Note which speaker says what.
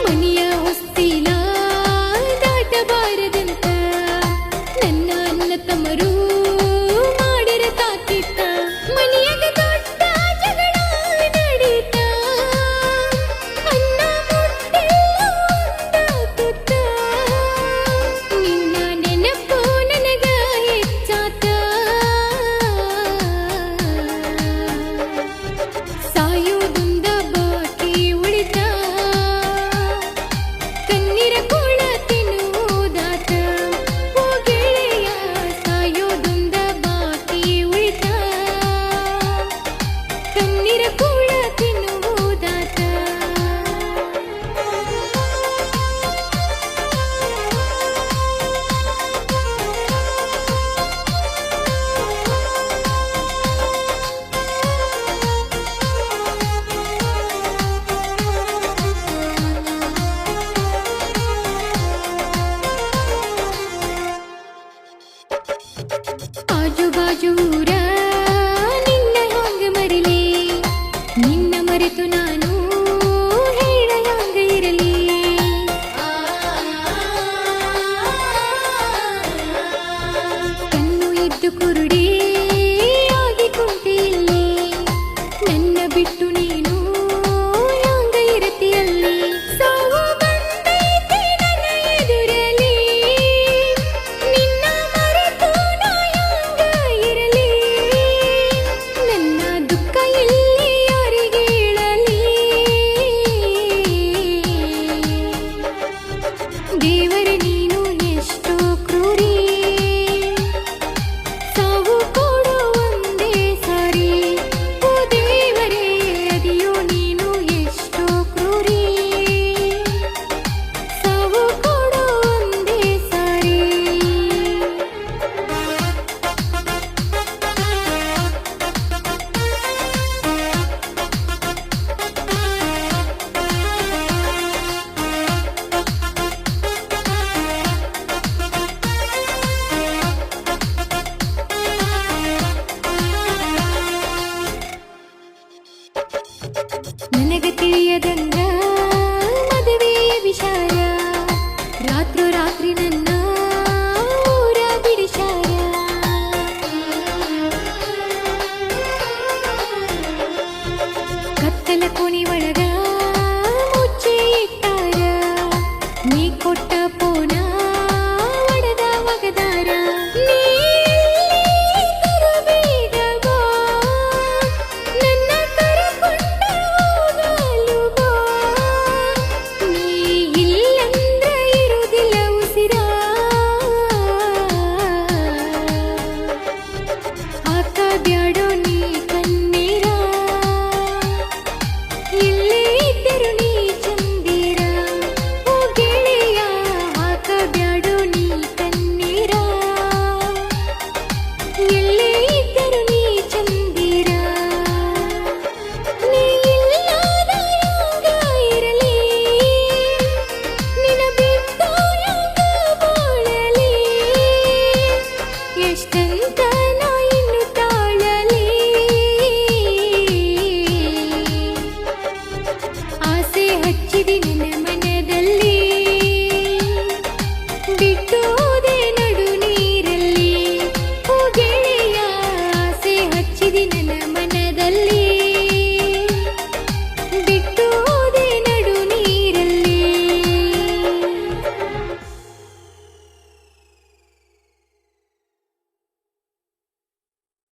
Speaker 1: ಮನೆಯ ಹೊಸ್ತಿಲ ದಾಟಬಾರದಂತ ನನ್ನ ಅಣ್ಣ ತಮ್ಮರು ಮಾಡಿರ ತಾಕಿತ್ತ ಮನೆಯಾಗ ದೊಡ್ಡ ಜಗಳ ನಡೀತ ಅನ್ನ ಮುಟ್ಟೆಲ್ಲ ಒಂದಾಗುತ್ತ ನಿನ್ನ ನೆನಪು ನನಗ ಹೆಚ್ಚಾತ ಸಾಯೋದೊಂದ ಬಾಕಿ ಉಳಿತ ಕಣ್ಣೀರ ಕೂಳ ತಿನ್ನುವುದಾತ ಓ ಗೆಳೆಯ ಸಾಯೋದೊಂದ ಬಾಕಿ ಉಳಿತ ಕಣ್ಣೀರ ಕೂಳ ತಿನ್ನುವುದಾತ ಆಜು ಬಾಜು ಊರ ನಿನ್ನ ಹ್ಯಾಂಗ ಮರಿಲಿ ನಿನ್ನ ಮರೆತು ನಾನು ಹೇಳ ಹ್ಯಾಂಗ ಇರಲಿ ಕಣ್ಣು ಇದ್ದು ಕುರುಡಿ ಆಗಿ ಕುಂತಿಲ್ಲಿ ನನ್ನ ಬಿಟ್ಟು ನೀನು ಹ್ಯಾಂಗ ಇರತಿಯಲ್ಲಿ ಸಾವು ಬಂದೈತಿ ನನ್ನ ಎದುರಲಿ ನಿನ್ನ ಮರೆತು ನಾ ಹ್ಯಾಂಗ ಇರಲಿ ನನ್ನ ದುಃಖ ಇಲ್ಲಿ ಯಾರಿಗೆ ಹೇಳಲಿ ದೇವರ ನೀನು ಎಷ್ಟೋ ಕ್ರೂರಿ ಸಾವು ಕೊಡು ಒಂದೇ ಸಾರಿ ಓ ದೇವರೇ ಅದಿಯೋ ನೀನು ಎಷ್ಟೋ ಕ್ರೂರಿ ಸಾವು ಕೊಡು ಒಂದೇ ಸಾರಿ ನನಗ ತಿಳಿಯದಂಗ ಮದುವೆಯ ವಿಚಾರ ರಾತ್ರಿ ನನ್ನ ಊರ ಬಿಡಿಸಾರ ಕತ್ತಲ ಕೋಣಿ ಒಳಗ ಮುಚ್ಚಿ ಇಟ್ಟಾರ ನೀ ಕೊಟ್ಟ ಪೋನ